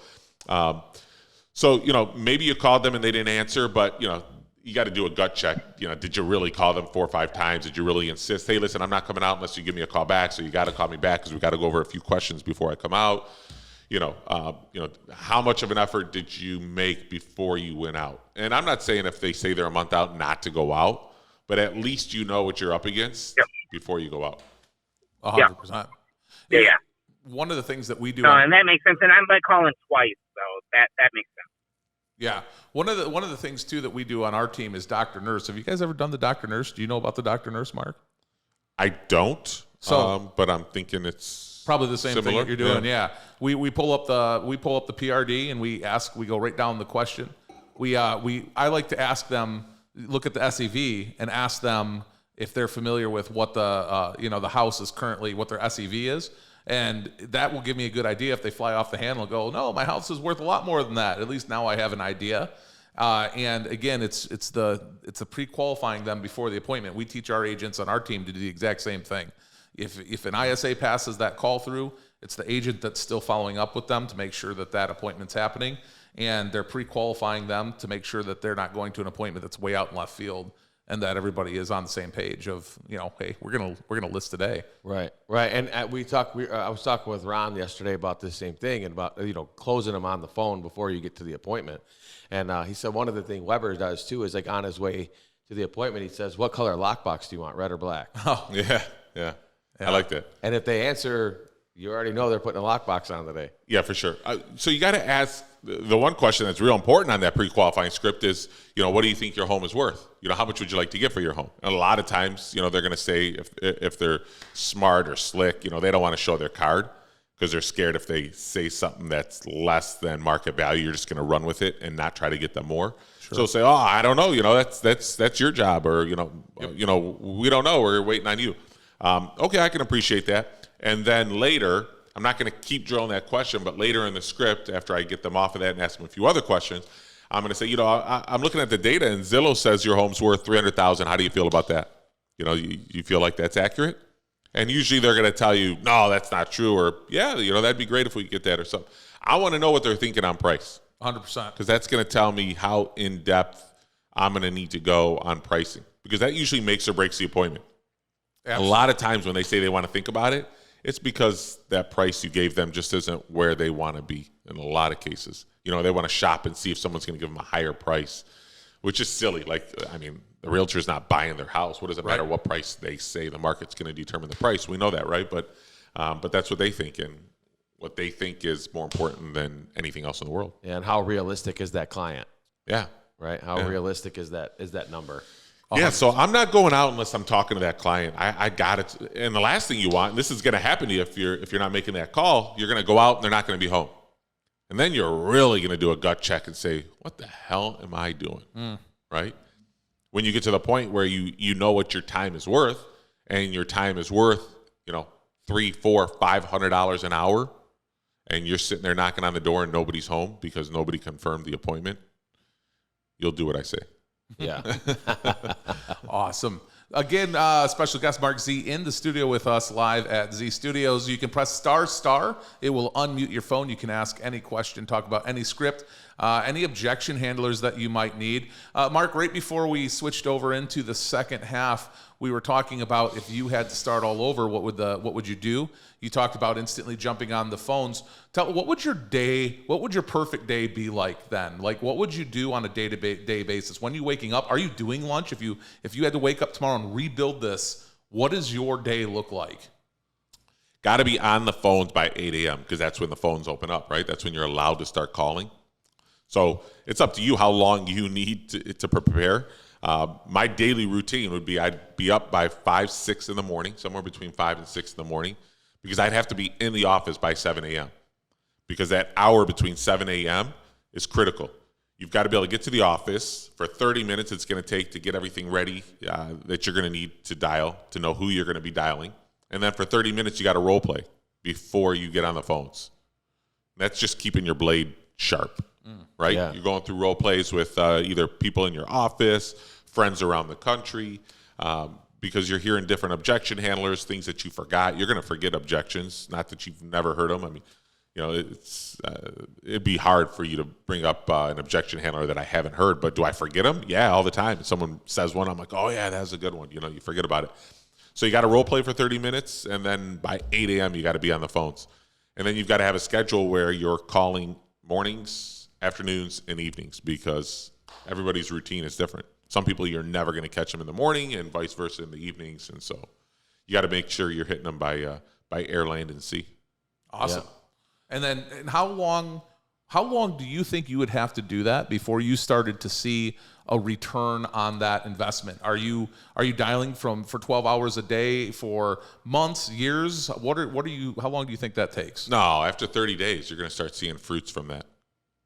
maybe you called them and they didn't answer, but, you got to do a gut check. Did you really call them 4 or 5 times? Did you really insist? Hey, listen, I'm not coming out unless you give me a call back. So you got to call me back because we got to go over a few questions before I come out. How much of an effort did you make before you went out? And I'm not saying if they say they're a month out not to go out, but at least you know what you're up against before you go out. 100%. Yeah. One of the things that we do. And that makes sense. And I'm calling twice, so that makes sense. Yeah. One of the things too that we do on our team is Dr. Nurse. Have you guys ever done the Dr. Nurse? Do you know about the Dr. Nurse, Mark? I don't. But I'm thinking it's probably the same similar thing that you're doing. Yeah. We pull up the PRD and we go right down the question. I like to ask them, look at the SEV and ask them if they're familiar with what the house is currently, what their SEV is. And that will give me a good idea if they fly off the handle and go, no, my house is worth a lot more than that. At least now I have an idea. And again, it's the pre-qualifying them before the appointment. We teach our agents on our team to do the exact same thing. If an ISA passes that call through, it's the agent that's still following up with them to make sure that appointment's happening, and they're pre-qualifying them to make sure that they're not going to an appointment that's way out in left field, and that everybody is on the same page of, hey, we're gonna list today. Right. And I was talking with Ron yesterday about this same thing, and about closing them on the phone before you get to the appointment. And he said one of the things Weber does too is, like, on his way to the appointment, he says, "What color lockbox do you want, red or black?" Oh, Yeah. I like that. And if they answer, you already know they're putting a lockbox on today. Yeah, for sure. So you got to ask the one question that's real important on that pre-qualifying script is, what do you think your home is worth? How much would you like to get for your home? And a lot of times, they're going to say, if they're smart or slick, they don't want to show their card because they're scared if they say something that's less than market value, you're just going to run with it and not try to get them more. Sure. So say, I don't know, that's your job, or we don't know, we're waiting on you. Okay, I can appreciate that. And then later, I'm not going to keep drilling that question, but later in the script, after I get them off of that and ask them a few other questions, I'm going to say, I'm looking at the data, and Zillow says your home's worth $300,000. How do you feel about that? You feel like that's accurate? And usually they're going to tell you, no, that's not true, or yeah, that'd be great if we could get that, or something. I want to know what they're thinking on price. 100%. Because that's going to tell me how in depth I'm going to need to go on pricing, because that usually makes or breaks the appointment. Absolutely. A lot of times when they say they want to think about it, it's because that price you gave them just isn't where they want to be in a lot of cases. They want to shop and see if someone's going to give them a higher price, which is silly. The realtor's not buying their house. What does it matter what price they say? The market's going to determine the price. We know that, right? But that's what they think, and what they think is more important than anything else in the world. Yeah, and how realistic is that client? Yeah. Right? How realistic is that number? Yeah, so I'm not going out unless I'm talking to that client. I got it. And the last thing you want, and this is going to happen to you if you're not making that call, you're going to go out and they're not going to be home. And then you're really going to do a gut check and say, what the hell am I doing? Right? When you get to the point where you know what your time is worth, and your time is worth, $300, $400, $500 an hour, and you're sitting there knocking on the door and nobody's home because nobody confirmed the appointment, you'll do what I say. Yeah. Awesome. Again, special guest Mark Z in the studio with us live at Z Studios. You can press **. It will unmute your phone. You can ask any question, talk about any script, any objection handlers that you might need. Mark, right before we switched over into the second half, we were talking about if you had to start all over, what would you do? You talked about instantly jumping on the phones. What would your perfect day be like then? Like, what would you do on a day-to-day basis? When you waking up, are you doing lunch? If you had to wake up tomorrow and rebuild this, what does your day look like? Got to be on the phones by 8 a.m. because that's when the phones open up, right? That's when you're allowed to start calling. So it's up to you how long you need to prepare. My daily routine would be I'd be up by 5, 6 in the morning, somewhere between 5 and 6 in the morning, because I'd have to be in the office by 7 a.m. because that hour between 7 a.m. is critical. You've got to be able to get to the office for 30 minutes. It's going to take to get everything ready that you're going to need to dial, to know who you're going to be dialing. And then for 30 minutes, you got to role play before you get on the phones. That's just keeping your blade sharp, right? Yeah. You're going through role plays with either people in your office, friends around the country, because you're hearing different objection handlers, things that you forgot. You're going to forget objections, not that you've never heard them. I mean, it'd be hard for you to bring up an objection handler that I haven't heard, but do I forget them? Yeah, all the time. If someone says one, I'm like, oh yeah, that's a good one. You forget about it. So you got to role play for 30 minutes, and then by 8 a.m. you got to be on the phones. And then you've got to have a schedule where you're calling mornings, afternoons, and evenings, because everybody's routine is different. Some people you're never going to catch them in the morning, and vice versa in the evenings. And so you got to make sure you're hitting them by air, land, and sea. Awesome. Yeah. And then how long do you think you would have to do that before you started to see a return on that investment? Are you dialing for 12 hours a day for months, years? How long do you think that takes? No, after 30 days, you're going to start seeing fruits from that.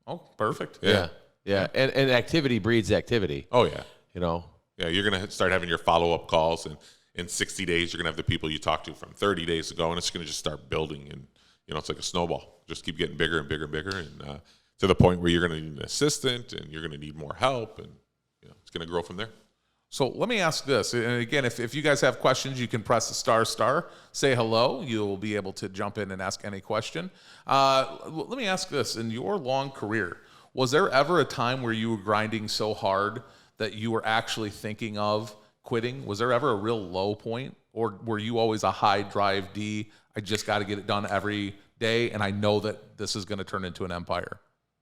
Oh, perfect. Yeah. And activity breeds activity. Oh, yeah. Yeah, you're going to start having your follow-up calls, and in 60 days, you're going to have the people you talked to from 30 days ago, and it's going to just start building. And, it's like a snowball. Just keep getting bigger and bigger and bigger, and to the point where you're going to need an assistant, and you're going to need more help, and it's going to grow from there. So let me ask this, and again, if you guys have questions, you can press the star, say hello. You'll be able to jump in and ask any question. Let me ask this. In your long career, was there ever a time where you were grinding so hard that you were actually thinking of quitting? Was there ever a real low point? Or were you always a high drive D, I just got to get it done every day, and I know that this is going to turn into an empire?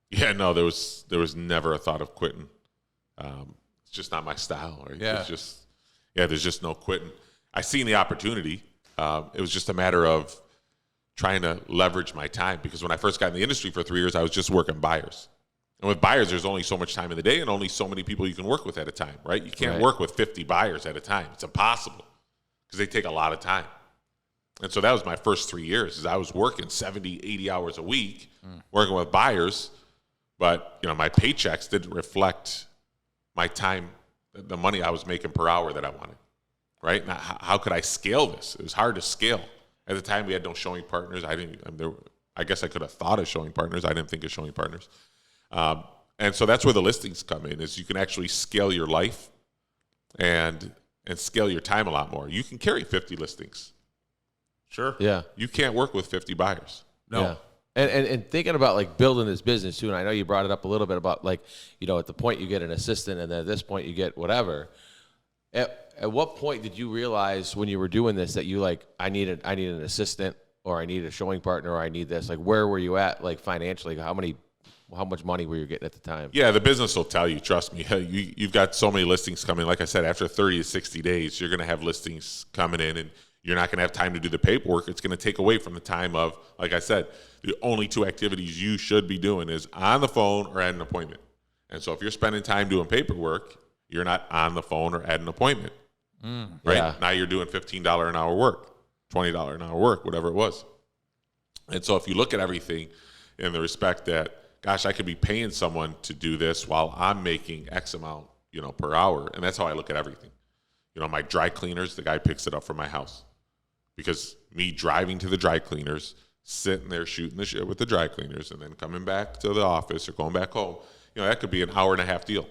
Yeah, no, there was never a thought of quitting. It's just not my style. Right? Yeah. There's just no quitting. I seen the opportunity. It was just a matter of trying to leverage my time, because when I first got in the industry for 3 years, I was just working buyers. And with buyers, there's only so much time in the day and only so many people you can work with at a time, right? You can't work with 50 buyers at a time. It's impossible because they take a lot of time. And so that was my first 3 years, is I was working 70, 80 hours a week, working with buyers, but my paychecks didn't reflect my time, the money I was making per hour that I wanted, right? Now, how could I scale this? It was hard to scale. At the time, we had no showing partners. I guess I could have thought of showing partners. I didn't think of showing partners. And so that's where the listings come in, is you can actually scale your life and scale your time a lot more. You can carry 50 listings. Sure. Yeah. You can't work with 50 buyers. No. Yeah. And thinking about like building this business too, and I know you brought it up a little bit about like, at the point you get an assistant and then at this point you get whatever. At what point did you realize when you were doing this that you like, I need an assistant, or I need a showing partner, or I need this? Like, where were you at, like financially? How much money were you getting at the time? Yeah, the business will tell you, trust me. You've got so many listings coming. Like I said, after 30 to 60 days, you're going to have listings coming in, and you're not going to have time to do the paperwork. It's going to take away from the time of, like I said, the only two activities you should be doing is on the phone or at an appointment. And so if you're spending time doing paperwork, you're not on the phone or at an appointment. Right? Yeah. Now you're doing $15 an hour work, $20 an hour work, whatever it was. And so if you look at everything in the respect that, gosh, I could be paying someone to do this while I'm making X amount, per hour. And that's how I look at everything. My dry cleaners, the guy picks it up from my house. Because me driving to the dry cleaners, sitting there shooting the shit with the dry cleaners, and then coming back to the office or going back home, that could be an hour and a half deal.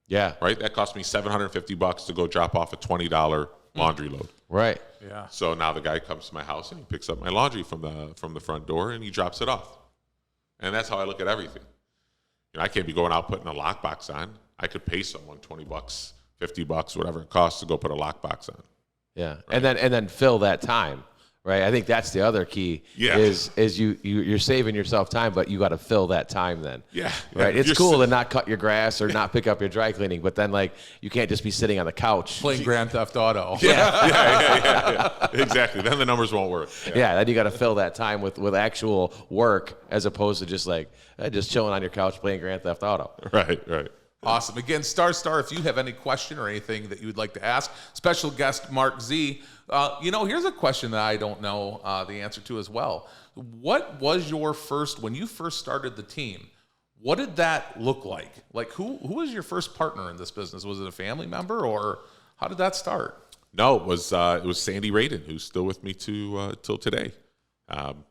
Yeah. Right? That cost me $750 to go drop off a $20 laundry load. Right. Yeah. So now the guy comes to my house and he picks up my laundry from the front door and he drops it off. And that's how I look at everything. I can't be going out putting a lockbox on. I could pay someone $20, $50, whatever it costs to go put a lockbox on. Yeah. Right. And then fill that time. Right. I think that's the other key. Yeah. Is you're saving yourself time, but you got to fill that time then. Yeah. Right. It's cool to not cut your grass or not pick up your dry cleaning, but then like you can't just be sitting on the couch Playing Grand Theft Auto. Yeah. Exactly. Then the numbers won't work. Yeah. Then you got to fill that time with actual work as opposed to just like just chilling on your couch playing Grand Theft Auto. Right. Awesome. Again, star, if you have any question or anything that you would like to ask, special guest Mark Z. Here's a question that I don't know the answer to as well. What was your when you first started the team, what did that look like? Like, who was your first partner in this business? Was it a family member, or how did that start? No, it was Sandy Radin, who's still with me till today. And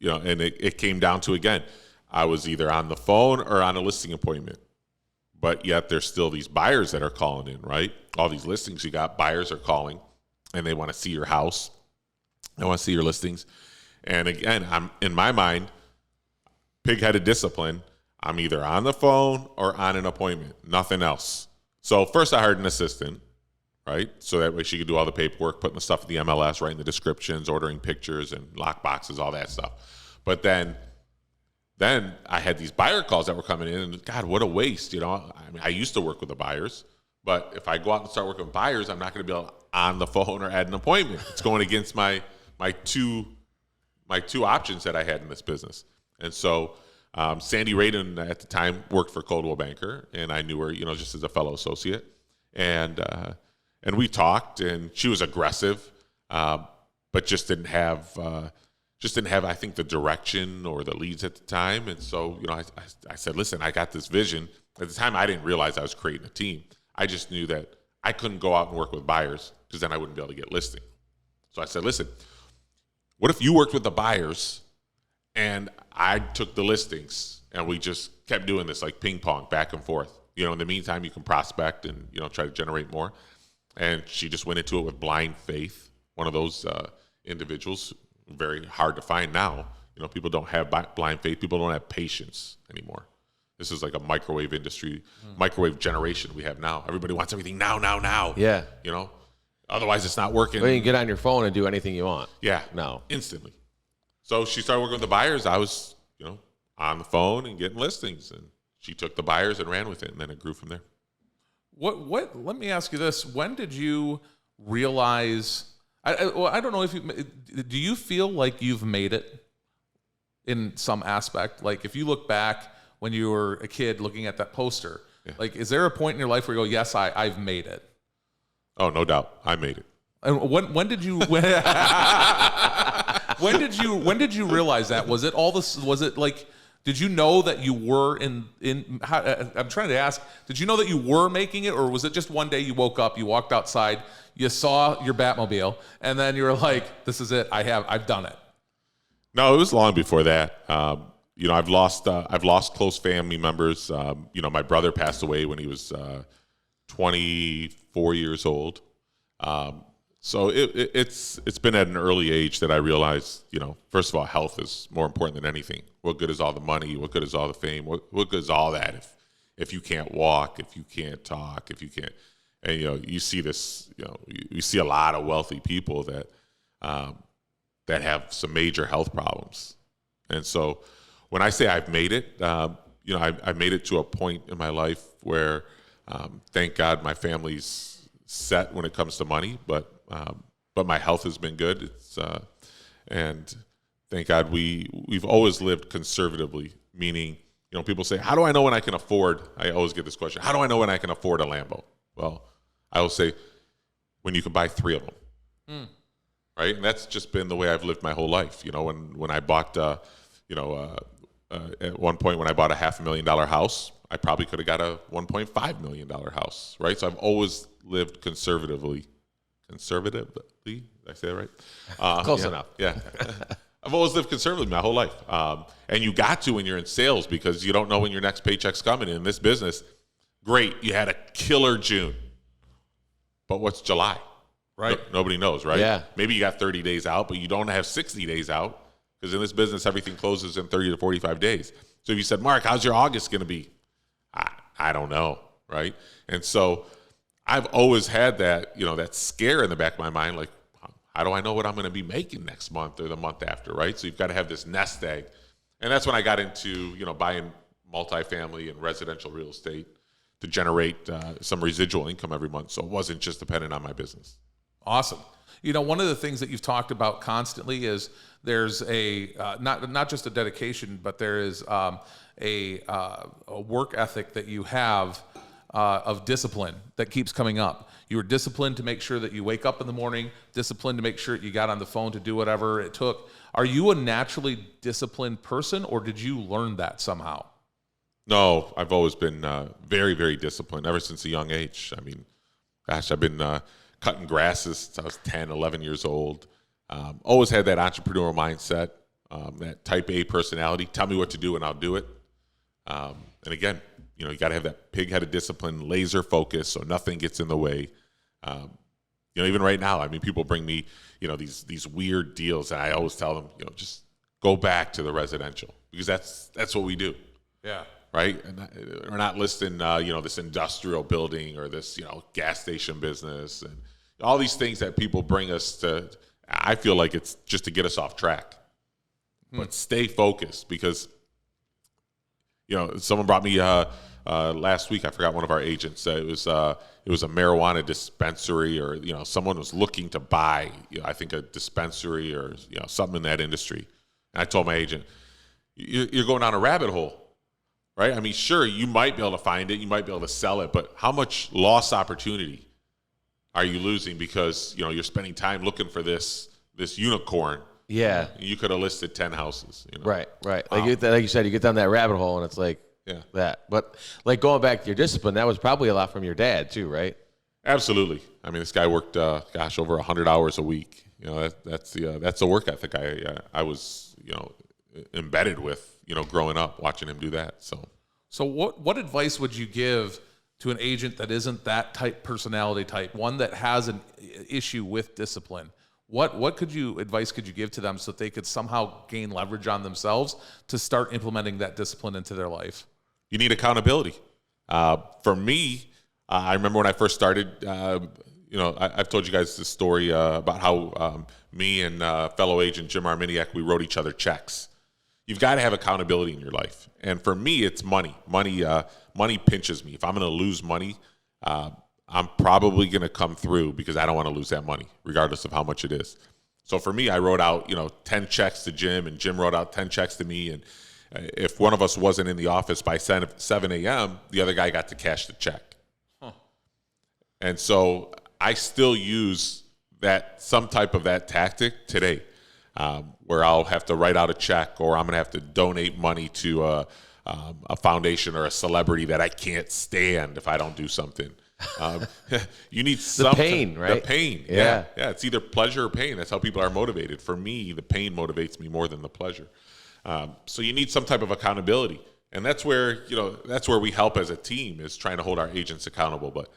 it came down to, again, I was either on the phone or on a listing appointment. But yet there's still these buyers that are calling in, right? All these listings you got, buyers are calling, and they want to see your house. They want to see your listings. And again, I'm in my mind, pig-headed discipline. I'm either on the phone or on an appointment, nothing else. So first I hired an assistant, right? So that way she could do all the paperwork, putting the stuff in the MLS, writing the descriptions, ordering pictures and lock boxes, all that stuff. But then I had these buyer calls that were coming in, and God, what a waste. I used to work with the buyers, but if I go out and start working with buyers, I'm not going to be on the phone or at an appointment. It's going against my two options that I had in this business. And so Sandy Radin at the time worked for Coldwell Banker, and I knew her, just as a fellow associate. And we talked, and she was aggressive, but just didn't have, I think, the direction or the leads at the time. And so, I said, listen, I got this vision. At the time, I didn't realize I was creating a team. I just knew that I couldn't go out and work with buyers because then I wouldn't be able to get listing. So I said, listen, what if you worked with the buyers and I took the listings and we just kept doing this like ping pong back and forth? In the meantime, you can prospect and, try to generate more. And she just went into it with blind faith, one of those individuals, very hard to find now. People don't have blind faith. People don't have patience anymore. This is like a microwave industry, microwave generation we have now. Everybody wants everything now. Yeah. Otherwise it's not working. Well, you can get on your phone and do anything you want. Yeah. No. Instantly. So she started working with the buyers. I was, on the phone and getting listings, and she took the buyers and ran with it, and then it grew from there. What? Let me ask you this: when did you realize? I don't know if do you feel like you've made it in some aspect? Like if you look back when you were a kid looking at that poster, like is there a point in your life where you go, "Yes, I've made it"? Oh, no doubt, I made it. And when did you? When did you realize that? Was it all this? Was it like? Did you know that you were I'm trying to ask, did you know that you were making it, or was it just one day you woke up, you walked outside, you saw your Batmobile, and then you were like, this is it, I've done it? No, it was long before that. I've lost close family members. My brother passed away when he was 24 years old. So it's been at an early age that I realized, first of all, health is more important than anything. What good is all the money? What good is all the fame? What good is all that if you can't walk, if you can't talk, if you can't? And you see this, you see a lot of wealthy people that have some major health problems. And so when I say I've made it, I've made it to a point in my life where, thank God, my family's set when it comes to money, but my health has been good. And thank God we've always lived conservatively, meaning, people say, how do I know when I can afford? I always get this question. How do I know when I can afford a Lambo? Well, I will say when you can buy 3 of them, right? And that's just been the way I've lived my whole life. When I bought, at one point when I bought a $500,000 house, I probably could have got a $1.5 million house, right? So I've always lived conservatively. Did I say that right? Close enough. Yeah. I've always lived conservatively my whole life. And you got to when you're in sales because you don't know when your next paycheck's coming. In this business, great, you had a killer June. But what's July? Right. Nobody knows, right? Yeah. Maybe you got 30 days out, but you don't have 60 days out because in this business, everything closes in 30 to 45 days. So if you said, Mark, how's your August going to be? I don't know, right? And so I've always had that, that scare in the back of my mind, like, how do I know what I'm going to be making next month or the month after, right? So you've got to have this nest egg. And that's when I got into, buying multifamily and residential real estate to generate some residual income every month. So it wasn't just dependent on my business. Awesome. One of the things that you've talked about constantly is there's a not just a dedication, but there is a work ethic that you have of discipline that keeps coming up. You were disciplined to make sure that you wake up in the morning, disciplined to make sure you got on the phone to do whatever it took. Are you a naturally disciplined person, or did you learn that somehow? No, I've always been very, very disciplined ever since a young age. I mean, gosh, I've been cutting grasses since I was 10, 11 years old. Always had that entrepreneurial mindset, that type A personality. Tell me what to do and I'll do it. And again, you got to have that pig-headed discipline, laser focus, so nothing gets in the way. Even right now, I mean, people bring me, these weird deals, and I always tell them, just go back to the residential because that's what we do. Yeah. Right? And we're not listing, this industrial building or this, gas station business and all these things that people bring us to. I feel like it's just to get us off track. But stay focused because, someone brought me last week. I forgot one of our agents. It was a marijuana dispensary, or someone was looking to buy, I think a dispensary or something in that industry. And I told my agent, "You're going down a rabbit hole." Right? I mean, sure, you might be able to find it, you might be able to sell it, but how much lost opportunity are you losing because you're spending time looking for this unicorn? Yeah. You could have listed 10 houses. Right. Like you said, you get down that rabbit hole, and it's like that. But like going back to your discipline, that was probably a lot from your dad too, right? Absolutely. I mean, this guy worked, over 100 hours a week. You know, that's the work ethic I was, embedded with, growing up, watching him do that. So what advice would you give to an agent that isn't that personality type, one that has an issue with discipline? What advice could you give to them so that they could somehow gain leverage on themselves to start implementing that discipline into their life? You need accountability. For me, I remember when I first started, I've told you guys this story about how me and fellow agent Jim Arminiak, we wrote each other checks. You've got to have accountability in your life. And for me, it's money. Money pinches me. If I'm going to lose money, I'm probably going to come through because I don't want to lose that money, regardless of how much it is. So for me, I wrote out, 10 checks to Jim, and Jim wrote out 10 checks to me. And if one of us wasn't in the office by 7 a.m., the other guy got to cash the check. And so I still use some type of that tactic today, where I'll have to write out a check, or I'm going to have to donate money to a foundation or a celebrity that I can't stand if I don't do something. You need the pain, right? The pain, yeah. It's either pleasure or pain. That's how people are motivated. For me, the pain motivates me more than the pleasure. So you need some type of accountability, and that's where we help as a team, is trying to hold our agents accountable. But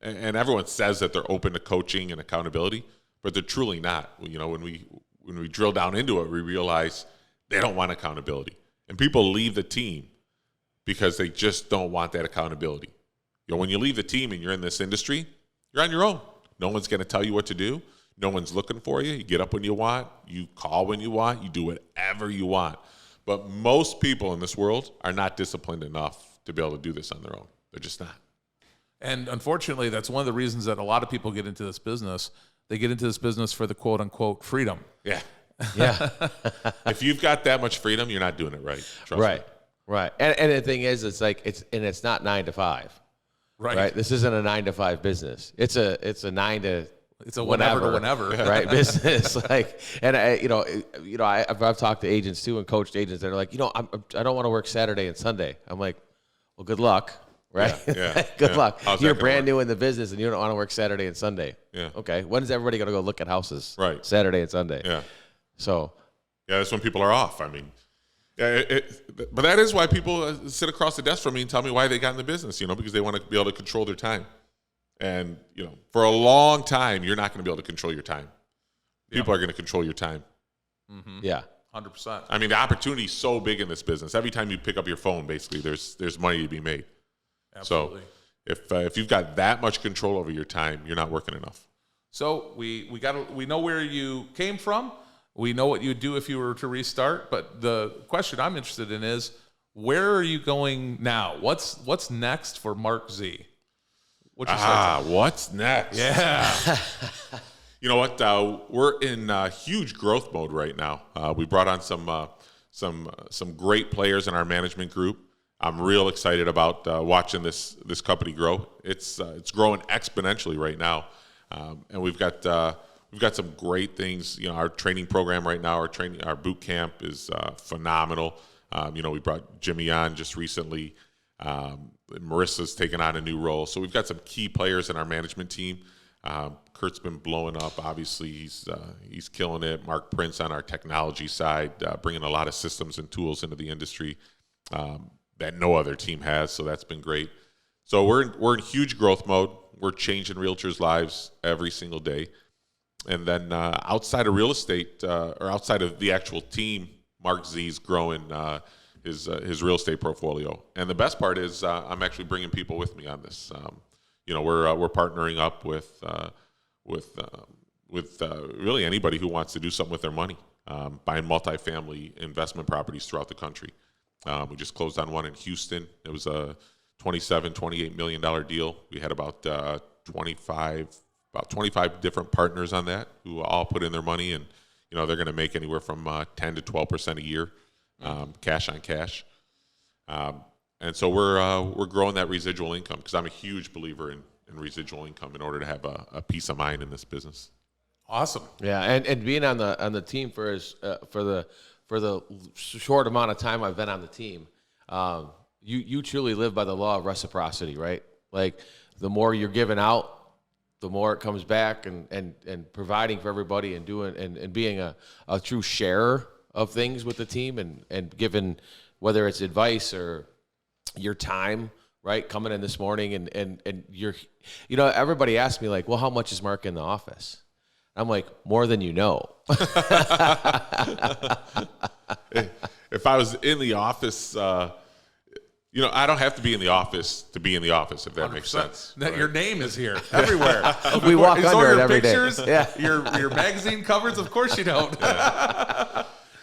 and everyone says that they're open to coaching and accountability, but they're truly not. When we drill down into it, we realize they don't want accountability, and people leave the team because they just don't want that accountability. When you leave the team and you're in this industry, you're on your own. No one's going to tell you what to do. No one's looking for you. You get up when you want. You call when you want. You do whatever you want. But most people in this world are not disciplined enough to be able to do this on their own. They're just not. And unfortunately, that's one of the reasons that a lot of people get into this business. They get into this business for the quote unquote freedom. Yeah. Yeah. If you've got that much freedom, you're not doing it right. Trust me. Right. And the thing is, it's not 9 to 5. Right. This isn't a 9 to 5 business. It's a 9 to It's a whenever to whenever, right? Business. I've talked to agents too and coached agents that are like, I don't want to work Saturday and Sunday. I'm like, well, good luck. Right? Yeah. Good luck. How's You're that brand gonna new in the business and you don't want to work Saturday and Sunday. Yeah. Okay. When is everybody going to go look at houses? Right. Saturday and Sunday. Yeah. So. Yeah, that's when people are off. I mean, but that is why people sit across the desk from me and tell me why they got in the business, because they want to be able to control their time. And, for a long time, you're not going to be able to control your time. People are going to control your time. Mm-hmm. Yeah. 100%. I mean, the opportunity is so big in this business. Every time you pick up your phone, basically, there's money to be made. Absolutely. So if you've got that much control over your time, you're not working enough. So we know where you came from. We know what you'd do if you were to restart. But the question I'm interested in is, where are you going now? What's next for Mark Z? What's next? Yeah. You know what? We're in huge growth mode right now. We brought on some great players in our management group. I'm real excited about watching this company grow. It's growing exponentially right now, and we've got some great things. Our training program right now, our boot camp is phenomenal. We brought Jimmy on just recently. Marissa's taken on a new role, so we've got some key players in our management team. Kurt's been blowing up. Obviously, he's killing it. Mark Prince on our technology side, bringing a lot of systems and tools into the industry that no other team has. So that's been great. So we're in huge growth mode. We're changing realtors' lives every single day. And then outside of real estate, or outside of the actual team, Mark Z's growing his real estate portfolio. And the best part is I'm actually bringing people with me on this. We're partnering up with really anybody who wants to do something with their money, buying multifamily investment properties throughout the country. We just closed on one in Houston. It was a $28 million deal. We had about 25 different partners on that who all put in their money, and they're going to make anywhere from 10 to 12% a year, cash on cash. And so we're growing that residual income, because I'm a huge believer in residual income in order to have a peace of mind in this business. Awesome. Yeah, and being on the team for the short amount of time I've been on the team, you truly live by the law of reciprocity, right? Like the more you're giving out, the more it comes back, and providing for everybody and doing and being a true sharer of things with the team and giving, whether it's advice or your time, right? Coming in this morning and you're, everybody asks me like, well, how much is Mark in the office? I'm like, more than you know. If I was in the office, I don't have to be in the office to be in the office, if that 100%. Makes sense. Right? Your name is here everywhere. We walk under it every pictures, day. Yeah. Your magazine covers, of course you don't.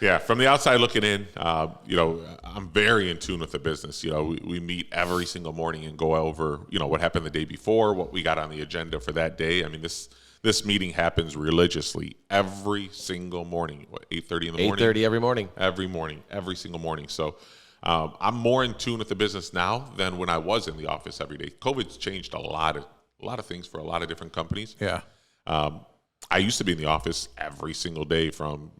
Yeah, from the outside looking in, I'm very in tune with the business. We meet every single morning and go over, what happened the day before, what we got on the agenda for that day. I mean, this meeting happens religiously every single morning. 8:30 in the morning? 8:30 every morning. Every morning, every single morning. So I'm more in tune with the business now than when I was in the office every day. COVID's changed a lot of things for a lot of different companies. Yeah. I used to be in the office every single day from,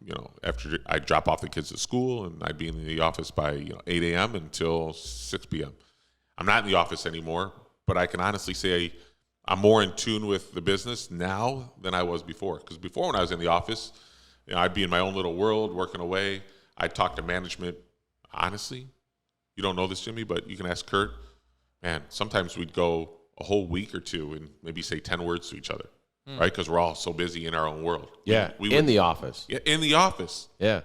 after I drop off the kids at school, and I'd be in the office by 8 a.m. until 6 p.m. I'm not in the office anymore, but I can honestly say I'm more in tune with the business now than I was before. Because before, when I was in the office, I'd be in my own little world working away. I'd talk to management. Honestly, you don't know this, Jimmy, but you can ask Kurt. Man, sometimes we'd go a whole week or two and maybe say 10 words to each other. Right, because we're all so busy in our own world. Yeah, in the office. Yeah, in the office. Yeah.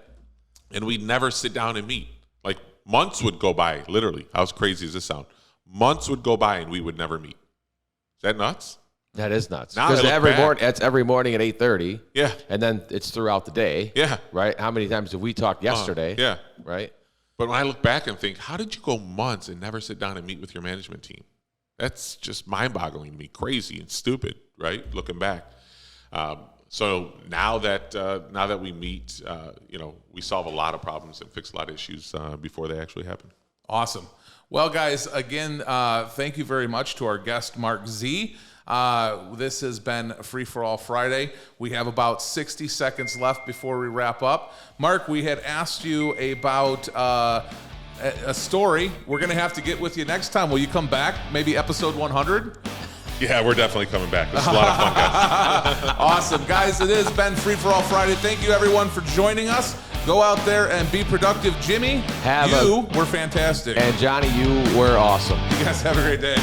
And we'd never sit down and meet. Like, months would go by, literally. How crazy does this sound? Months would go by and we would never meet. Is that nuts? That is nuts. Now Because it's every morning at 8:30. Yeah. And then it's throughout the day. Yeah. Right? How many times did we talk yesterday? Yeah. Right? But when I look back and think, how did you go months and never sit down and meet with your management team? That's just mind-boggling to me, crazy and stupid, right? Looking back. So now that we meet, we solve a lot of problems and fix a lot of issues before they actually happen. Awesome. Well, guys, again, thank you very much to our guest, Mark Z. This has been Free for All Friday. We have about 60 seconds left before we wrap up. Mark, we had asked you about a story. We're going to have to get with you next time. Will you come back? Maybe episode 100? Yeah, we're definitely coming back. This is a lot of fun, guys. Awesome. Guys, it has been Free for All Friday. Thank you, everyone, for joining us. Go out there and be productive. Jimmy, you were fantastic. And Johnny, you were awesome. You guys have a great day.